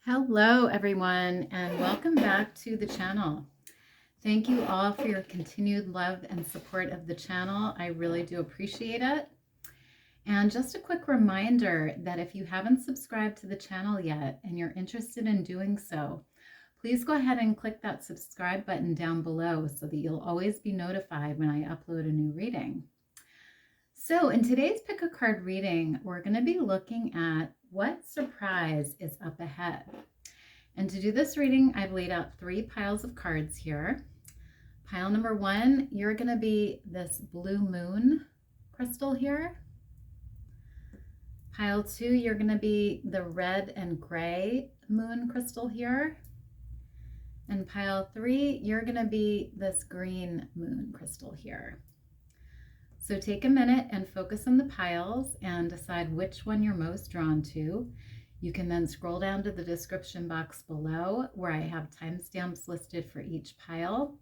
Hello, everyone, and welcome back to the channel. Thank you all for your continued love and support of the channel. I really do appreciate it. And just a quick reminder that if you haven't subscribed to the channel yet and you're interested in doing so, please go ahead and click that subscribe button down below so that you'll always be notified when I upload a new reading. So in today's Pick a Card reading, we're going to be looking at what surprise is up ahead. And to do this reading, I've laid out 3 piles of cards here. Pile number 1, you're going to be this blue moon crystal here. Pile 2, you're going to be the red and gray moon crystal here. And pile 3, you're going to be this green moon crystal here. So take a minute and focus on the piles and decide which one you're most drawn to. You can then scroll down to the description box below where I have timestamps listed for each pile.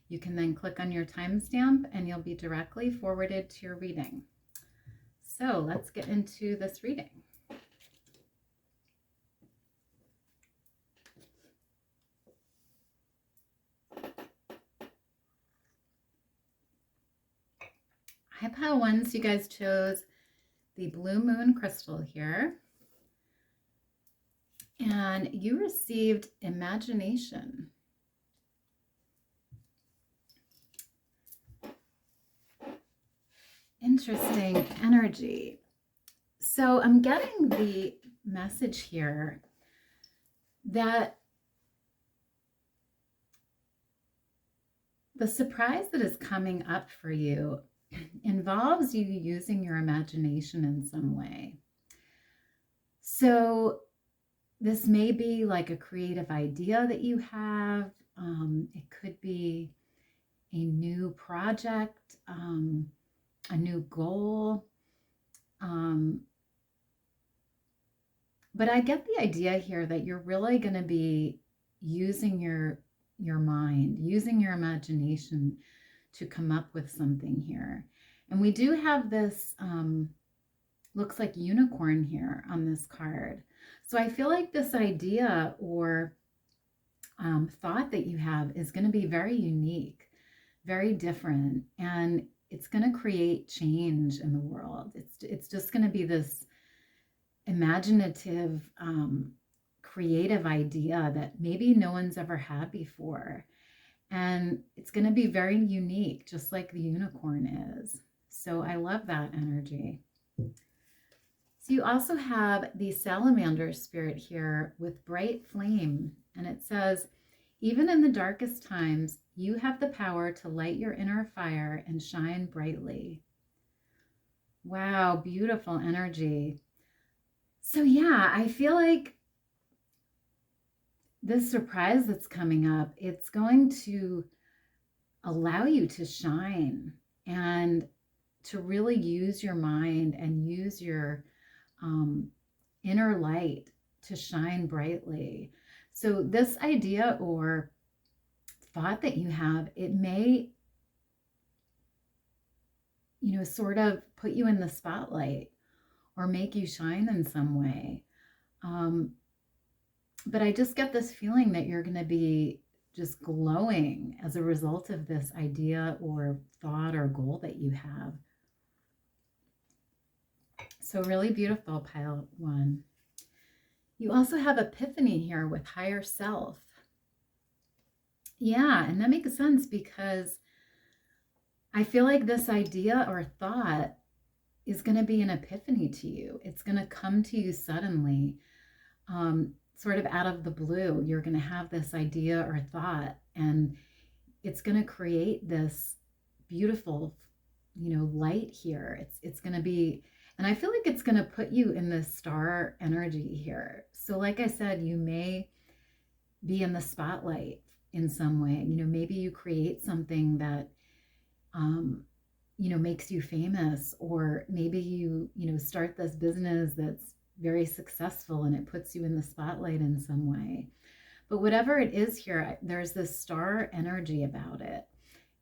You can then click on your timestamp and you'll be directly forwarded to your reading. So let's get into this reading. Hi, pile 1, so you guys chose the blue moon crystal here. And you received imagination. Interesting energy. So I'm getting the message here that the surprise that is coming up for you involves you using your imagination in some way. So this may be like a creative idea that you have. It could be a new project, a new goal. But I get the idea here that you're really going to be using your mind, using your imagination to come up with something here. And we do have this, looks like unicorn here on this card. So I feel like this idea or thought that you have is going to be very unique, very different, and it's going to create change in the world. It's just going to be this imaginative, creative idea that maybe no one's ever had before. And it's going to be very unique, just like the unicorn is. So I love that energy. So you also have the salamander spirit here with bright flame. And it says, even in the darkest times, you have the power to light your inner fire and shine brightly. Wow, beautiful energy. So yeah, I feel like this surprise that's coming up, it's going to allow you to shine and to really use your mind and use your inner light to shine brightly. So this idea or thought that you have, it may, sort of put you in the spotlight or make you shine in some way. But I just get this feeling that you're going to be just glowing as a result of this idea or thought or goal that you have. So really beautiful, pile 1. You also have epiphany here with higher self. Yeah, and that makes sense because I feel like this idea or thought is going to be an epiphany to you. It's going to come to you suddenly, sort of out of the blue. You're going to have this idea or thought, and it's going to create this beautiful, light here. It's going to be, and I feel like it's going to put you in this star energy here. So like I said, you may be in the spotlight in some way. Maybe you create something that, makes you famous, or maybe you start this business that's very successful and it puts you in the spotlight in some way. But whatever it is here, there's this star energy about it.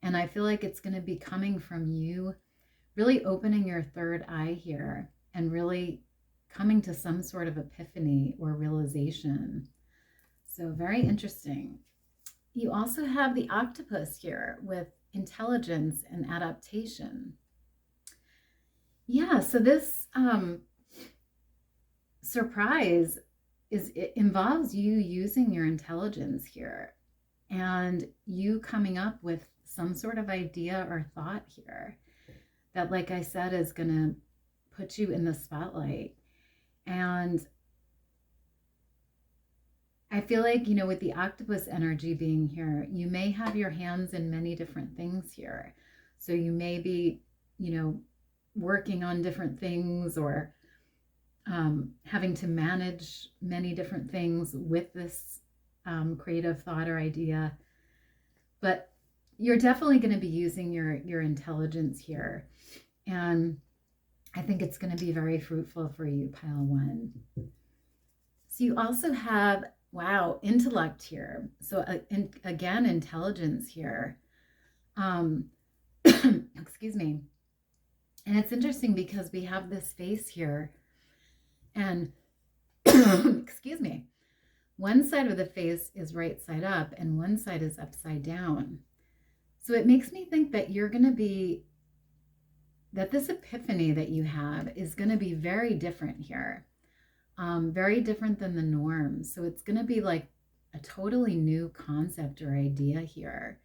And I feel like it's going to be coming from you really opening your third eye here and really coming to some sort of epiphany or realization. So very interesting. You also have the octopus here with intelligence and adaptation. Yeah, so this surprise it involves you using your intelligence here and you coming up with some sort of idea or thought here that, like I said, is going to put you in the spotlight. And I feel like, with the octopus energy being here, you may have your hands in many different things here. So you may be, working on different things or having to manage many different things with this creative thought or idea. But you're definitely going to be using your intelligence here. And I think it's going to be very fruitful for you, pile 1. So you also have, wow, intellect here. So again, intelligence here. Excuse me. And it's interesting because we have this face here and excuse me, one side of the face is right side up and one side is upside down. So it makes me think that that this epiphany that you have is going to be very different here. Very different than the norm. So it's going to be like a totally new concept or idea here.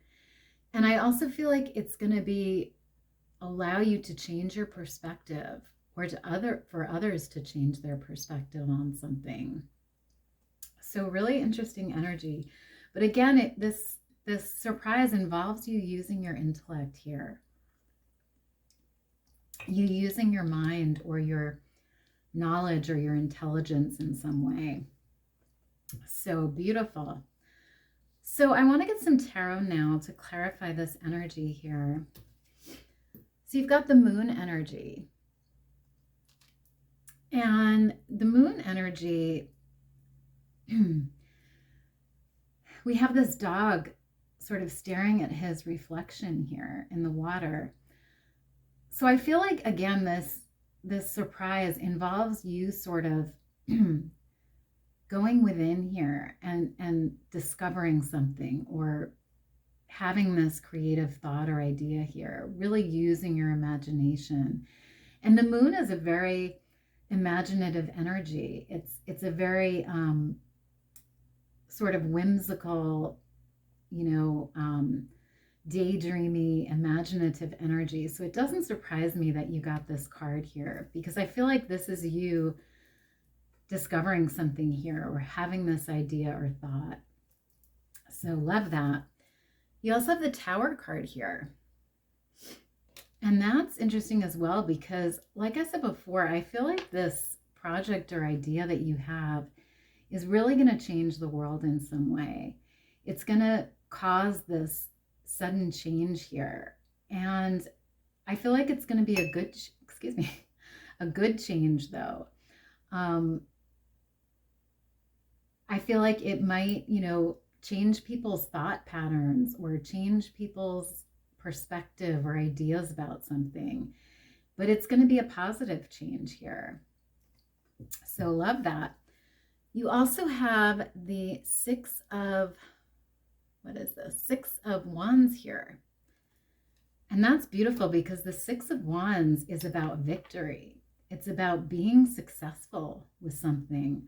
And I also feel like it's going to allow you to change your perspective or for others to change their perspective on something. So really interesting energy. But again, this surprise involves you using your intellect here. You using your mind or your knowledge or your intelligence in some way. So beautiful. So I want to get some tarot now to clarify this energy here. So you've got the moon energy. And the moon energy, we have this dog sort of staring at his reflection here in the water. So I feel like, again, this surprise involves you sort of going within here and discovering something or having this creative thought or idea here, really using your imagination. And the moon is a very imaginative energy. It's a very sort of whimsical, daydreamy, imaginative energy. So it doesn't surprise me that you got this card here, because I feel like this is you discovering something here or having this idea or thought. So love that. You also have the Tower card here. And that's interesting as well, because like I said before, I feel like this project or idea that you have is really going to change the world in some way. It's going to cause this sudden change here. And I feel like it's going to be a good change though. I feel like it might, change people's thought patterns or change people's perspective or ideas about something, but it's going to be a positive change here. So love that. You also have the Six of Wands here. And that's beautiful because the Six of Wands is about victory. It's about being successful with something.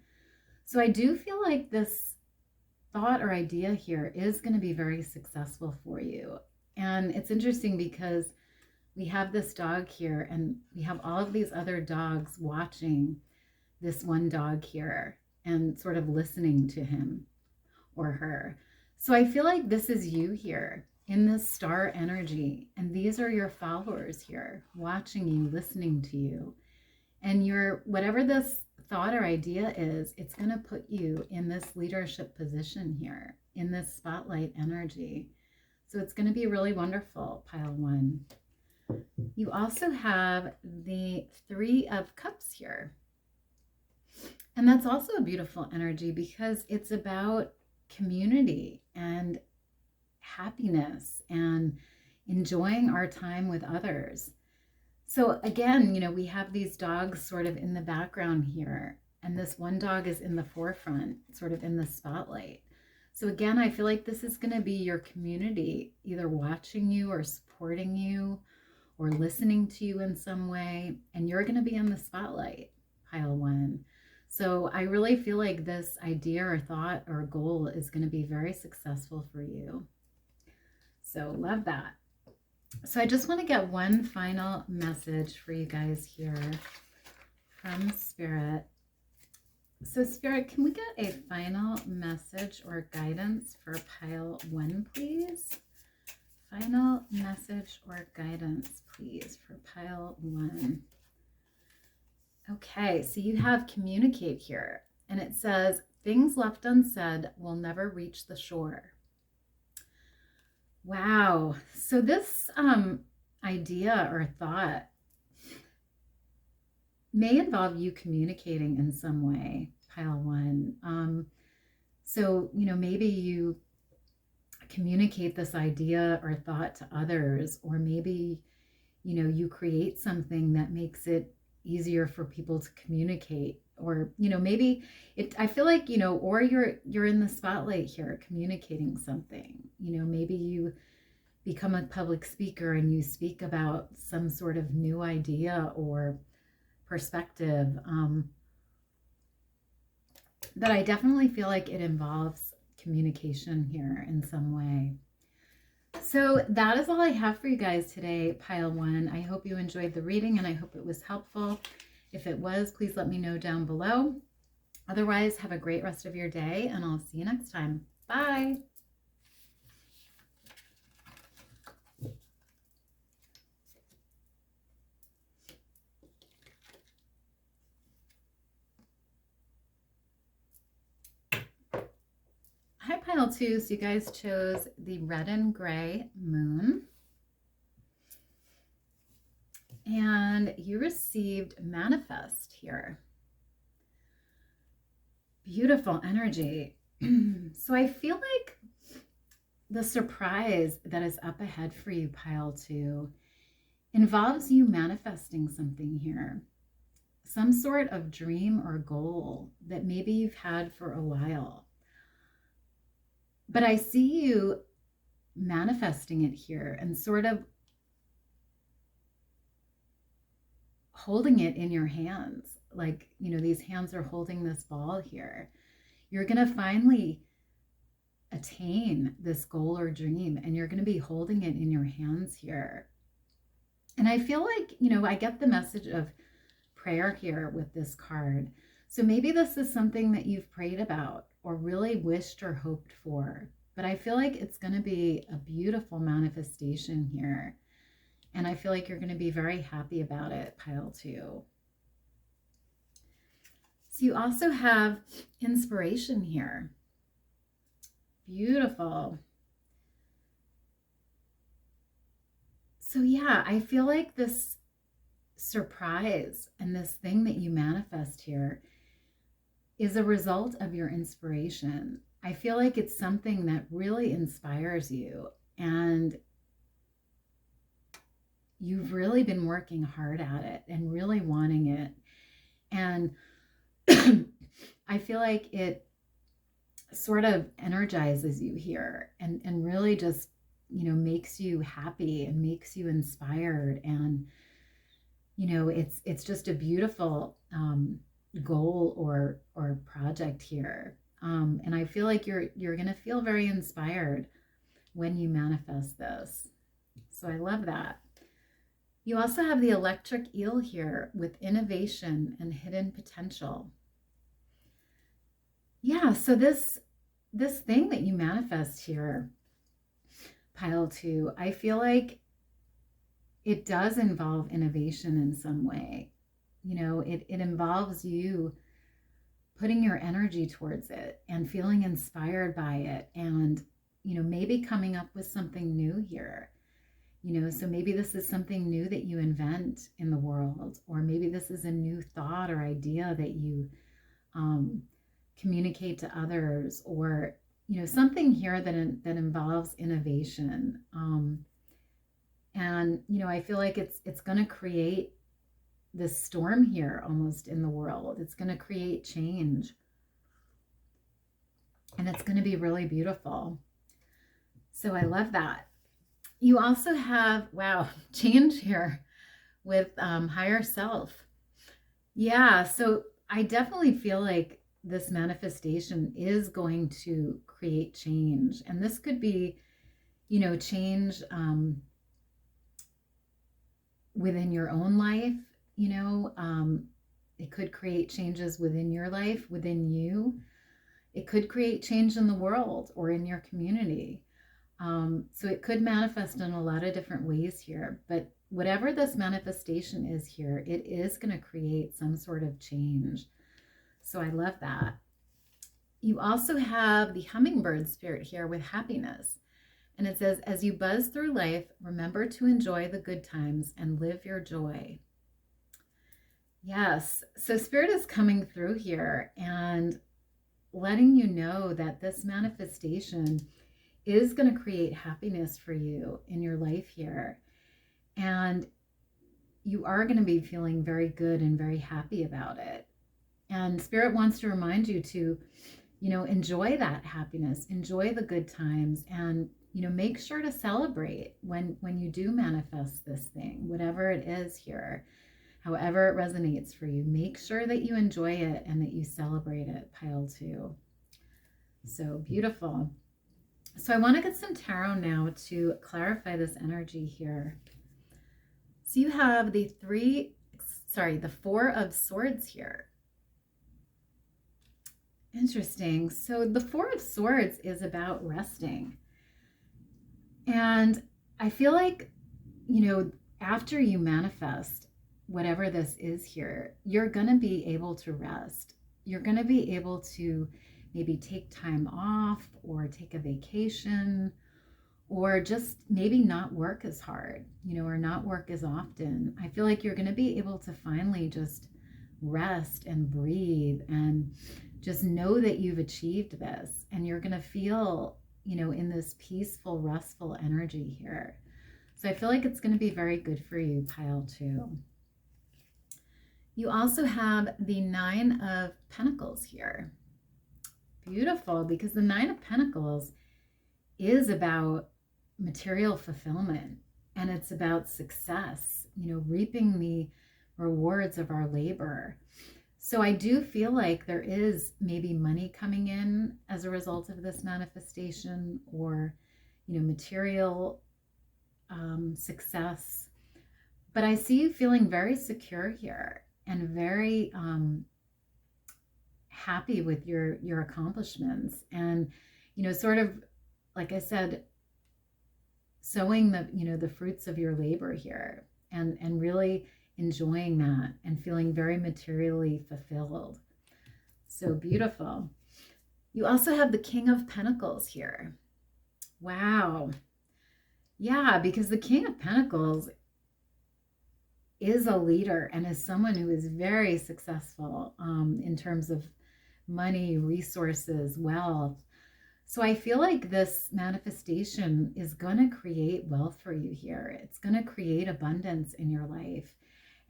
So I do feel like this thought or idea here is going to be very successful for you. And it's interesting because we have this dog here and we have all of these other dogs watching this one dog here and sort of listening to him or her. So I feel like this is you here in this star energy, and these are your followers here watching you, listening to you. And whatever this thought or idea is, it's going to put you in this leadership position here, in this spotlight energy. So it's going to be really wonderful, pile 1. You also have the Three of Cups here. And that's also a beautiful energy because it's about community and happiness and enjoying our time with others. So again, we have these dogs sort of in the background here, and this one dog is in the forefront, sort of in the spotlight. So again, I feel like this is going to be your community, either watching you or supporting you or listening to you in some way, and you're going to be in the spotlight, pile one. So I really feel like this idea or thought or goal is going to be very successful for you. So love that. So I just want to get one final message for you guys here from Spirit. So Spirit, can we get a final message or guidance for pile one, please? Final message or guidance, please, for pile one. Okay, so you have communicate here, and it says, things left unsaid will never reach the shore. Wow. So this idea or thought may involve you communicating in some way, pile one. So, maybe you communicate this idea or thought to others, or maybe, you create something that makes it easier for people to communicate, or, maybe I feel like, or you're in the spotlight here communicating something, maybe you become a public speaker and you speak about some sort of new idea or perspective. But I definitely feel like it involves communication here in some way. So that is all I have for you guys today, pile one. I hope you enjoyed the reading and I hope it was helpful. If it was, please let me know down below. Otherwise, have a great rest of your day and I'll see you next time. Bye. Hi, pile two. So you guys chose the red and gray moon. And you received manifest here. Beautiful energy. So I feel like the surprise that is up ahead for you, pile two, involves you manifesting something here. Some sort of dream or goal that maybe you've had for a while. But I see you manifesting it here and sort of holding it in your hands. Like, these hands are holding this ball here. You're going to finally attain this goal or dream and you're going to be holding it in your hands here. And I feel like, I get the message of prayer here with this card. So maybe this is something that you've prayed about or really wished or hoped for, but I feel like it's going to be a beautiful manifestation here. And I feel like you're going to be very happy about it, pile two. So you also have inspiration here. Beautiful. So yeah, I feel like this surprise and this thing that you manifest here is a result of your inspiration. I feel like it's something that really inspires you and you've really been working hard at it and really wanting it. And I feel like it sort of energizes you here and really just, makes you happy and makes you inspired. And, it's just a beautiful goal or project here. And I feel like you're going to feel very inspired when you manifest this. So I love that. You also have the electric eel here with innovation and hidden potential. Yeah, so this thing that you manifest here, pile two, I feel like it does involve innovation in some way. It involves you putting your energy towards it and feeling inspired by it and, maybe coming up with something new here. So maybe this is something new that you invent in the world, or maybe this is a new thought or idea that you communicate to others, or, something here that involves innovation. And, I feel like it's going to create this storm here almost in the world. It's going to create change. and it's going to be really beautiful. So I love that. You also have, wow, change here with higher self. Yeah, so I definitely feel like this manifestation is going to create change. And this could be, change within your own life, it could create changes within your life, within you. It could create change in the world or in your community. So it could manifest in a lot of different ways here, but whatever this manifestation is here, it is going to create some sort of change. So I love that. You also have the hummingbird spirit here with happiness. And it says, as you buzz through life, remember to enjoy the good times and live your joy. Yes, so spirit is coming through here and letting you know that this manifestation is going to create happiness for you in your life here. And you are going to be feeling very good and very happy about it. And Spirit wants to remind you to, enjoy that happiness, enjoy the good times, and, make sure to celebrate when you do manifest this thing, whatever it is here, however it resonates for you. Make sure that you enjoy it and that you celebrate it, pile 2. So beautiful. So I want to get some tarot now to clarify this energy here. So you have the 4 of Swords here. Interesting. So the 4 of Swords is about resting. And I feel like, after you manifest whatever this is here, you're going to be able to rest. You're going to be able to maybe take time off or take a vacation, or just maybe not work as hard, or not work as often. I feel like you're going to be able to finally just rest and breathe and just know that you've achieved this. And you're going to feel, in this peaceful, restful energy here. So I feel like it's going to be very good for you, pile 2. You also have the 9 of Pentacles here. Beautiful, because the 9 of Pentacles is about material fulfillment, and it's about success, reaping the rewards of our labor. So I do feel like there is maybe money coming in as a result of this manifestation, or, material success. But I see you feeling very secure here and very happy with your accomplishments, and sort of, like I said, sowing the fruits of your labor here, and really enjoying that and feeling very materially fulfilled. So beautiful. You also have the King of Pentacles here. Wow. Yeah, because the King of Pentacles is a leader and is someone who is very successful in terms of money, resources, wealth. So I feel like this manifestation is going to create wealth for you here. It's going to create abundance in your life.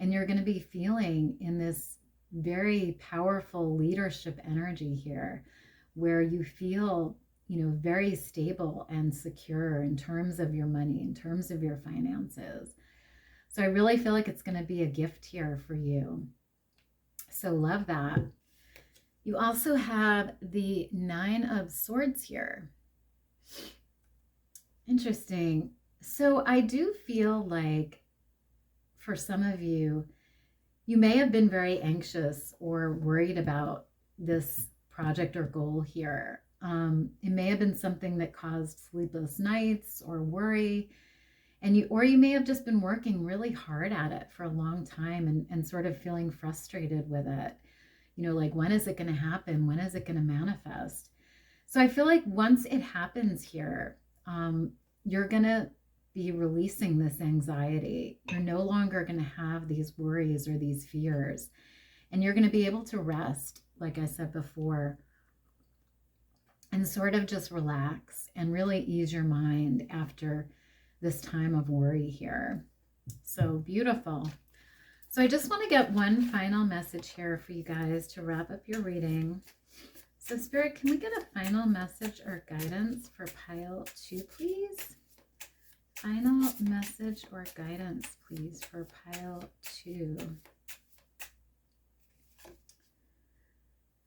And you're going to be feeling in this very powerful leadership energy here, where you feel, very stable and secure in terms of your money, in terms of your finances. So I really feel like it's going to be a gift here for you. So love that. You also have the 9 of Swords here. Interesting. So I do feel like for some of you, you may have been very anxious or worried about this project or goal here. It may have been something that caused sleepless nights or worry. And you may have just been working really hard at it for a long time and sort of feeling frustrated with it. Like, when is it going to happen? When is it going to manifest? So I feel like once it happens here, you're going to be releasing this anxiety. You're no longer going to have these worries or these fears. And you're going to be able to rest, like I said before, and sort of just relax and really ease your mind after this time of worry here. So beautiful. So I just want to get one final message here for you guys to wrap up your reading. So Spirit, can we get a final message or guidance for pile 2, please? Final message or guidance, please, for pile 2.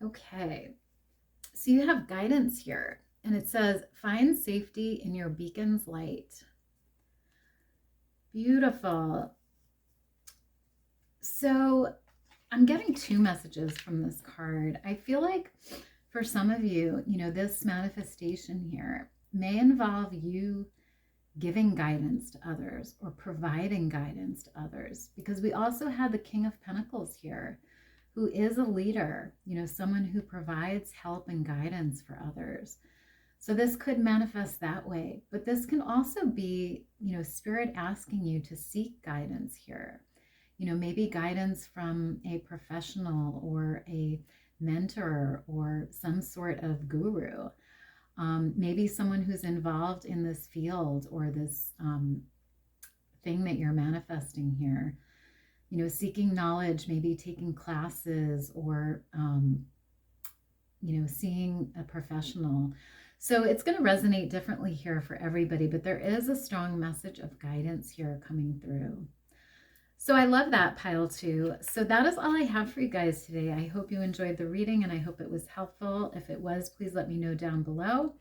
Okay, so you have guidance here, and it says, find safety in your beacon's light. Beautiful. So I'm getting 2 messages from this card. I feel like for some of you, this manifestation here may involve you giving guidance to others or providing guidance to others, because we also had the King of Pentacles here, who is a leader, someone who provides help and guidance for others. So this could manifest that way, but this can also be, Spirit asking you to seek guidance here. Maybe guidance from a professional or a mentor or some sort of guru. Maybe someone who's involved in this field or this thing that you're manifesting here. Seeking knowledge, maybe taking classes or, seeing a professional. So it's going to resonate differently here for everybody, but there is a strong message of guidance here coming through. So I love that, pile 2. So that is all I have for you guys today. I hope you enjoyed the reading and I hope it was helpful. If it was, please let me know down below.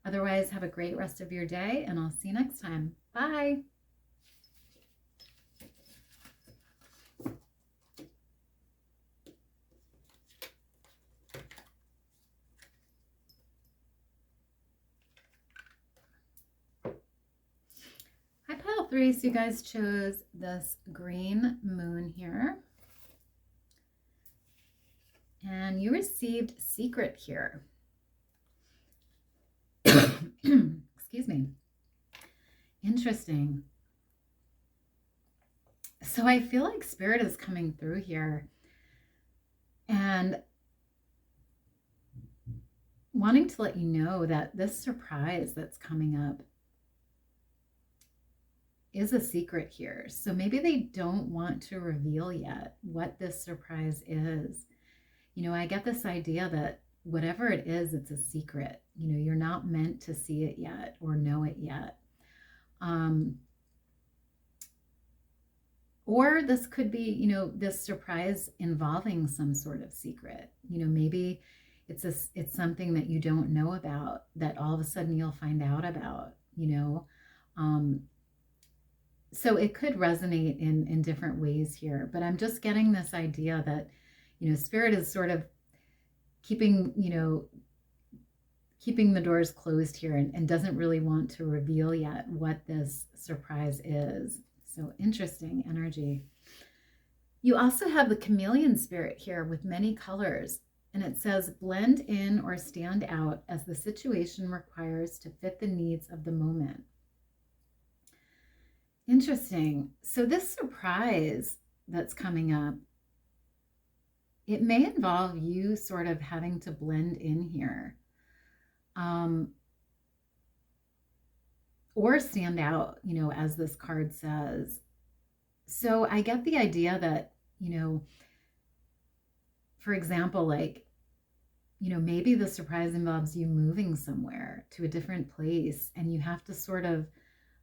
Otherwise, have a great rest of your day and I'll see you next time. Bye. Hi, pile 3. So you guys chose this green moon here. And you received secret here. Excuse me. Interesting. So I feel like Spirit is coming through here and wanting to let you know that this surprise that's coming up is a secret here. So maybe they don't want to reveal yet what this surprise is. I get this idea that whatever it is, it's a secret. You're not meant to see it yet or know it yet. Or this could be, this surprise involving some sort of secret. Maybe it's something that you don't know about that all of a sudden you'll find out about, So it could resonate in different ways here, but I'm just getting this idea that, Spirit is sort of keeping the doors closed here and doesn't really want to reveal yet what this surprise is. So interesting energy. You also have the chameleon spirit here with many colors, and it says blend in or stand out as the situation requires to fit the needs of the moment. Interesting. So this surprise that's coming up, it may involve you sort of having to blend in here, or stand out, as this card says. So I get the idea that, for example, like, maybe the surprise involves you moving somewhere to a different place and you have to sort of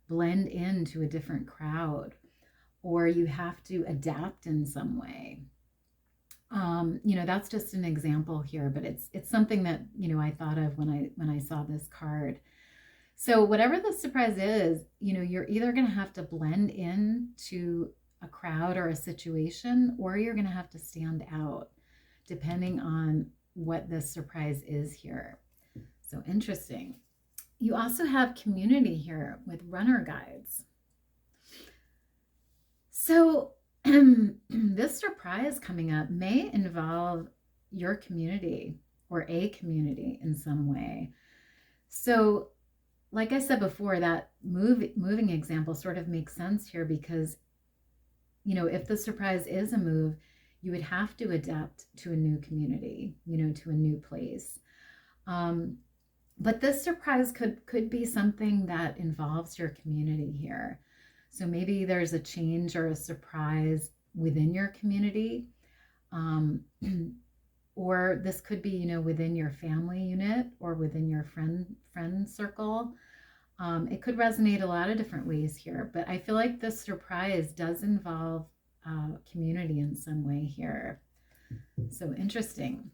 blend into a different crowd, or you have to adapt in some way. That's just an example here, but it's something that, I thought of when I saw this card. So whatever the surprise is, you're either going to have to blend in to a crowd or a situation, or you're going to have to stand out depending on what this surprise is here. So interesting. You also have community here with runner guides. So this surprise coming up may involve your community or a community in some way. So like I said before, that moving example sort of makes sense here because, if the surprise is a move, you would have to adapt to a new community, to a new place. But this surprise could be something that involves your community here. So maybe there's a change or a surprise within your community. or this could be, you know, within your family unit or within your friend circle. It could resonate a lot of different ways here, but I feel like this surprise does involve community in some way here. So interesting.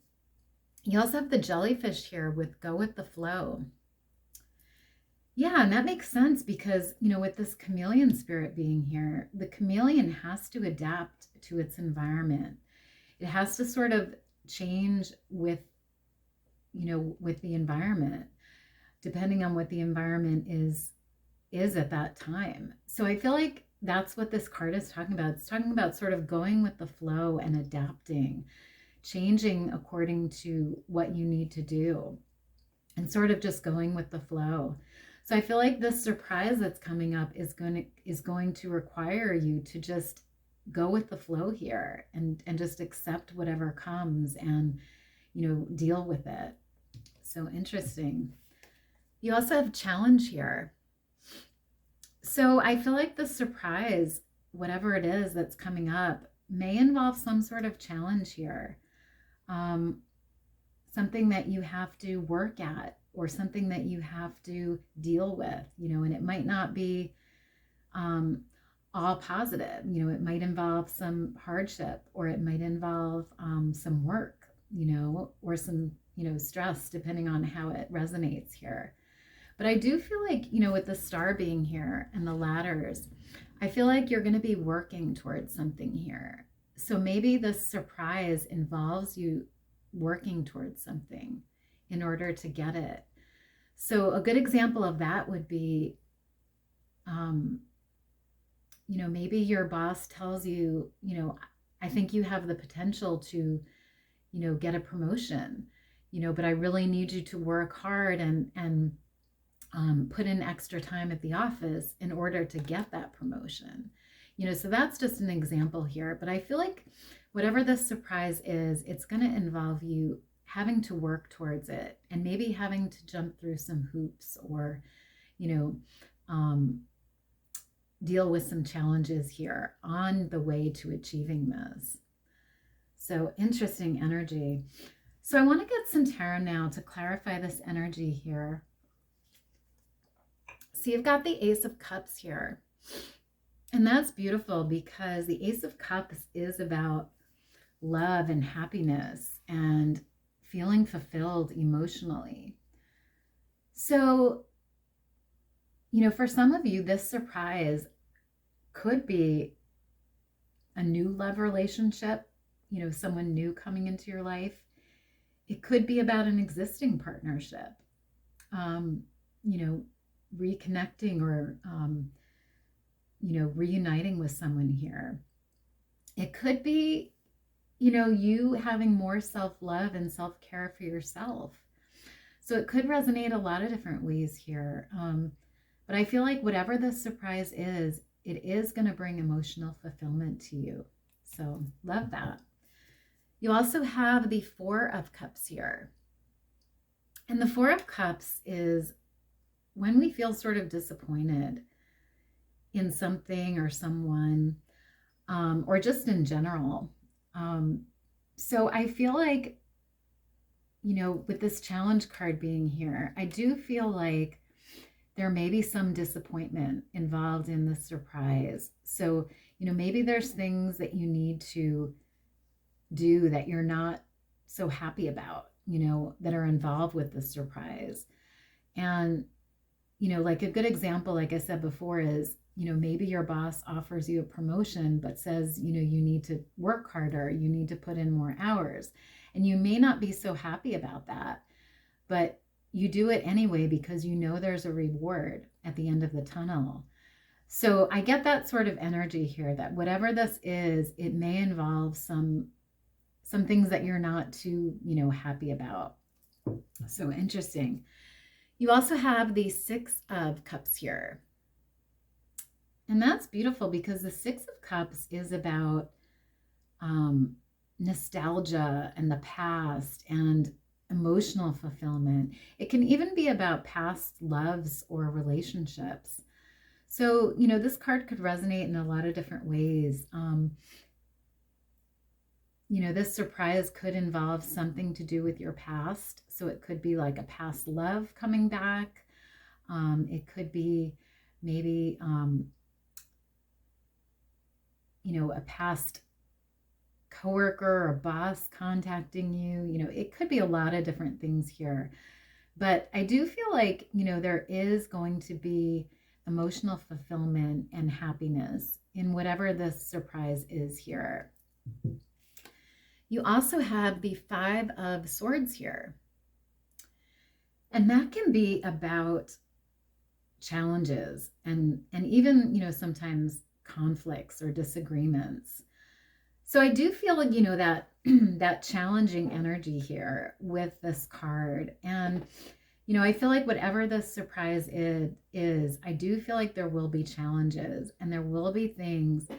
You also have the jellyfish here with go with the flow. Yeah, and that makes sense because, you know, with this chameleon spirit being here, the chameleon has to adapt to its environment. It has to sort of change with, you know, with the environment, depending on what the environment is at that time. So I feel like that's what this card is talking about. It's talking about sort of going with the flow and adapting, changing according to what you need to do, and sort of just going with the flow. So I feel like this surprise that's coming up is going to require you to just go with the flow here and just accept whatever comes and, you know, deal with it. So interesting. You also have challenge here. So I feel like the surprise, whatever it is that's coming up, may involve some sort of challenge here. Something that you have to work at or something that you have to deal with, you know, and it might not be all positive. You know, it might involve some hardship, or it might involve some work, you know, or some, you know, stress, depending on how it resonates here. But I do feel like, you know, with the star being here and the ladders, I feel like you're going to be working towards something here. So maybe this surprise involves you working towards something in order to get it. So a good example of that would be, you know, maybe your boss tells you, you know, I think you have the potential to, you know, get a promotion, you know, but I really need you to work hard and put in extra time at the office in order to get that promotion. You know, so that's just an example here. But I feel like whatever this surprise is, it's going to involve you having to work towards it and maybe having to jump through some hoops or, you know, deal with some challenges here on the way to achieving this. So interesting energy. So I want to get some tarot now to clarify this energy here. So you've got the Ace of Cups here. And that's beautiful because the Ace of Cups is about love and happiness and feeling fulfilled emotionally. So, you know, for some of you, this surprise could be a new love relationship, you know, someone new coming into your life. It could be about an existing partnership, you know, reconnecting or, you know, reuniting with someone here. It could be, you know, you having more self-love and self-care for yourself. So it could resonate a lot of different ways here. But I feel like whatever the surprise is, it is going to bring emotional fulfillment to you. So love that. You also have the Four of Cups here. And the Four of Cups is when we feel sort of disappointed in something or someone, or just in general. So I feel like, you know, with this challenge card being here, I do feel like there may be some disappointment involved in the surprise. So, you know, maybe there's things that you need to do that you're not so happy about, you know, that are involved with the surprise. And, you know, like a good example, like I said before, is, you know, maybe your boss offers you a promotion, but says, you know, you need to work harder, you need to put in more hours. And you may not be so happy about that, but you do it anyway because you know there's a reward at the end of the tunnel. So I get that sort of energy here that whatever this is, it may involve some things that you're not too, you know, happy about. So interesting. You also have the Six of Cups here. And that's beautiful because the Six of Cups is about nostalgia and the past and emotional fulfillment. It can even be about past loves or relationships. So, you know, this card could resonate in a lot of different ways. this surprise could involve something to do with your past. So it could be like a past love coming back. It could be maybe, a past coworker or boss contacting you. It could be a lot of different things here. But I do feel like, there is going to be emotional fulfillment and happiness in whatever this surprise is here. You also have the Five of Swords here. And that can be about challenges and even, sometimes conflicts or disagreements. So I do feel like, that that challenging energy here with this card. And, I feel like whatever this surprise is, I do feel like there will be challenges and there will be things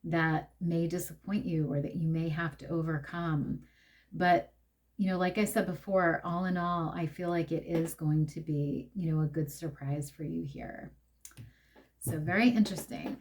that may disappoint you or that you may have to overcome. But, like I said before, all in all, I feel like it is going to be, a good surprise for you here. So very interesting.